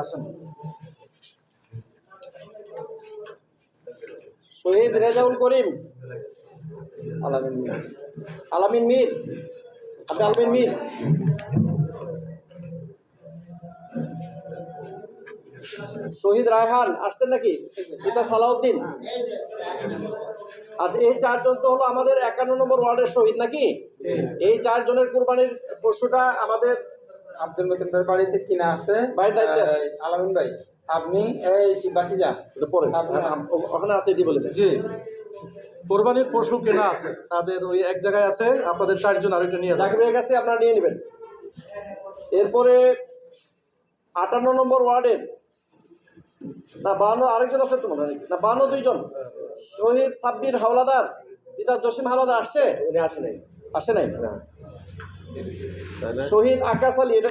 আসেন। শহীদ রেজাউল করিম, আলামিন মীর, আপনি আলামিন মীর। শহীদ রায়হান আসছেন নাকি? পিতা সালাউদ্দিন। আচ্ছা, এই চারজন তো হলো আমাদের 51 নম্বর ওয়ার্ডের শহীদ নাকি? এই চারজনের কুরবানির পশুটা আমাদের আব্দুল মতিন ভাই বাড়িতে কিনা আছে, বাড়ির দায়িত্বে আছে। আলামিন ভাই আপনি এই বাতিজা পরে ওখানে আছে এটি বলে দেন। জি, কোরবানির পশু কেনা আছে, তাদের ওই এক জায়গায় আছে, আপনাদের চারজন আর ওইটা নিয়ে যাবেন। জাকিরের কাছে আপনারা নিয়ে নেবেন। এরপরে 58 নম্বর ওয়ার্ডের না 52 আরেকজন আছে তোমার না 52 দুইজন শহীদ সাব্বির হাওলাদার, পিতা জসিম হাওলাদার আসছে? আসে নাই। শহীদ আকাশ আলী, এটা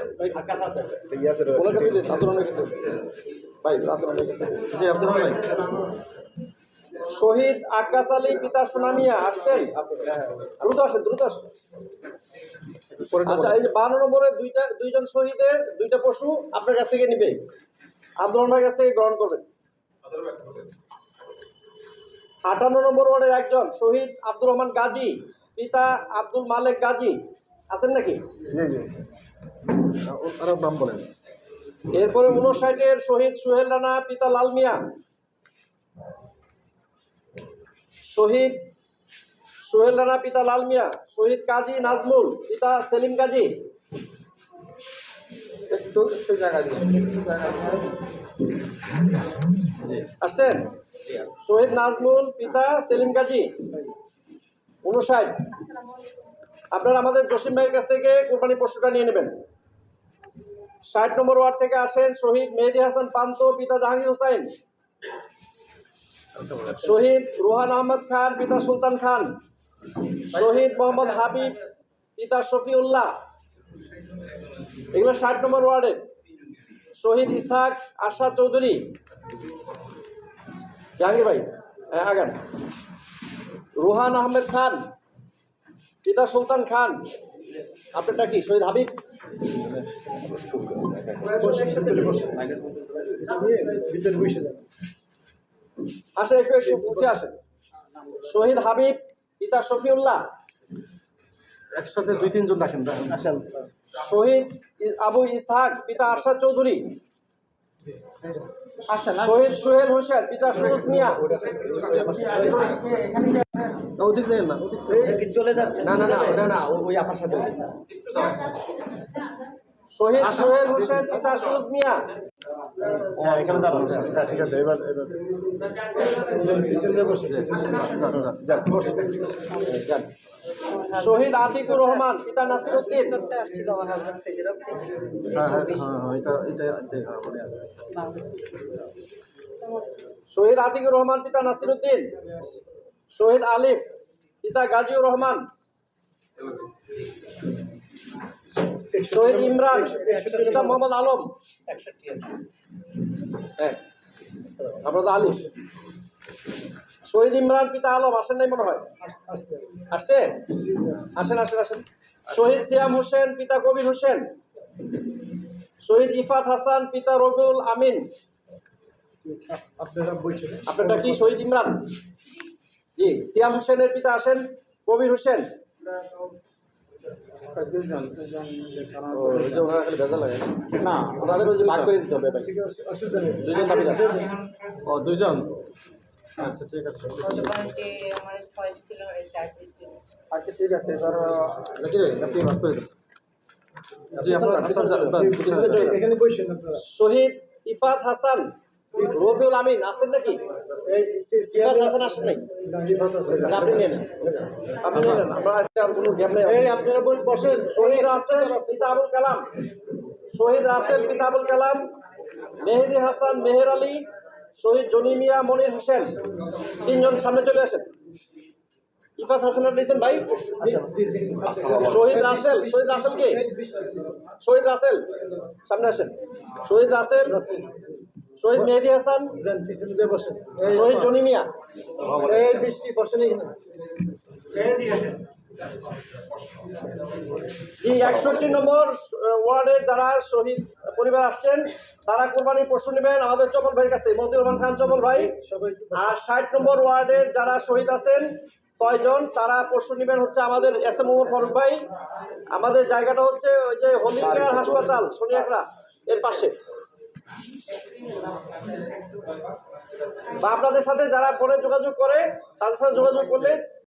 ওনার কাছে আব্দুর রহমানের কাছে ভাই, আব্দুর রহমানের কাছে। জি, আব্দুল রহমান ভাই। শহীদ আকাশ আলী, পিতা সোনামিয়া আসছেন? দ্রুত আসেন, দ্রুত আসেন। আচ্ছা, এই যে 52 নম্বরের দুইজন শহীদের দুইটা পশু আপনার কাছ থেকে নিবে, আব্দুর রহমানের কাছ থেকে গ্রহণ করবেন। 58 নম্বর ওয়ার্ডের একজন শহীদ আব্দুর রহমান গাজী, পিতা আব্দুল মালেক গাজী আছেন নাকি? জি জি, আরো নাম বলেন। এরপরে 59-এর শহীদ সোহেল রানা, পিতা লাল মিয়া। শহীদ সোহেল রানা, পিতা লাল মিয়া। শহীদ কাজী নাজমুল, পিতা সেলিম গাজী। একটু জায়গা দিন, একটু জায়গা দিন। আসছেন? শহীদ নাজমুল, পিতা সেলিম গাজী। 59। আপনারা আমাদের জসিম ভাইয়ের কাছ থেকে কোরবানি পশুটা নিয়ে নেবেন। 60 নম্বর ওয়ার্ড থেকে আসেন শহীদ মেহেদি হাসান পান্ত, পিতা জাহাঙ্গীর হোসাইন। শহীদ রুহান আহমদ খান, পিতা সুলতান খান। শহীদ মোহাম্মদ হাবিব, পিতা শফিউল্লাহ। এগুলো 60 নম্বর ওয়ার্ডের। শহীদ ইসহাক আশাদ চৌধুরী। জাহাঙ্গীর ভাই আগান। রুহান আহমেদ খান, পিতা সুলতান খান। আপনারটা কি? শহীদ হাবিব। আসে, একটু একটু উঠে আসেন। শহীদ হাবিব, পিতা শফিউল্লাহ। একসাথে 2-3 জন রাখেন। শহীদ আবু ইসহাক, পিতা আরশাদ চৌধুরী। শহীদ সোহেল হোসেন, পিতা সুরজ মিয়া। ওদিক যাই না, চলে যাচ্ছে। না না না, ওটা না, ওই আপনার সাথে। শহীদ সোহেল হোসেন, পিতা সুরজ মিয়া। এখানে দাঁড়ান। হ্যাঁ, ঠিক আছে। এবার শহীদ আতিকুর রহমান, পিতা নাসির উদ্দিন। শহীদ আতিকুর রহমান, পিতা নাসির উদ্দিন। শহীদ আলিফ, পিতা গাজীউর রহমান। শহীদ ইমরান, পিতা মোহাম্মদ আলম। হ্যাঁ, আপনার তো আলিফ। শহীদ ইমরান, পিতা আলম আসেন নাই মনে হয়? আসছে? আসেন আসেন আসেন। শহীদ সিয়াম হোসেন, পিতা কবির হোসেন। শহীদ ইফাত হাসান, পিতা রবিউল আমিন। আপনারটা কি? শহীদ ইমরান। জি, সিয়াম হোসেনের পিতা আসেন কবির হোসেন। না, ওনাদের ওই যে ভাগ করে দিতে হবে। দুইজন দাবিদার। ও, 2 জন। আচ্ছা, ঠিক আছে। আচ্ছা, ঠিক আছে। এবার আপনি ভাগ করে দেন। জি, এখানে বসেন আপনারা। শহীদ ইফাত হাসান, রবিউল আমিন আছেন নাকি? ইফাত হাসান আসেন নাই? আপনি নিয়ে নেন, আপনি নিয়ে নেন। আমরা আজকে আর কোনো গ্যাপ নেই। আপনারা বসেন। শহীদ রাসেল, পিতা আবুল কালাম। শহীদ রাসেল, পিতা আবুল কালাম। মেহেদি হাসান, মেহের আলী। শহীদ জনিমিয়া, মনির হোসেন। 3 জন সামনে চলে আসেন। ইফাত হাসান দিয়েছেন ভাই। শহীদ রাসেল, শহীদ রাসেল কে? শহীদ রাসেল সামনে আসেন। শহীদ রাসেল, শহীদ মেহেদি হাসান, শহীদ জনিমিয়া। এই বৃষ্টি বসেন এখানে। জি, 61 নম্বর ওয়ার্ডের যারা শহীদ পরিবার আসছেন, তারা কোরবানির পশু নেবেন আমাদের চপল ভাইয়ের কাছে, মতিউর রহমান খান চপল ভাই। আর 60 নম্বর ওয়ার্ডের যারা শহীদ আছেন 6 জন, তারা পশু নেবেন হচ্ছে আমাদের এস এম ওমর ফারুক ভাই। আমাদের জায়গাটা হচ্ছে ওই যে হোলি কেয়ার হাসপাতাল সোনিয়াকড়া এর পাশে। বা আপনাদের সাথে যারা ফোনে যোগাযোগ করে তাদের সাথে যোগাযোগ করলে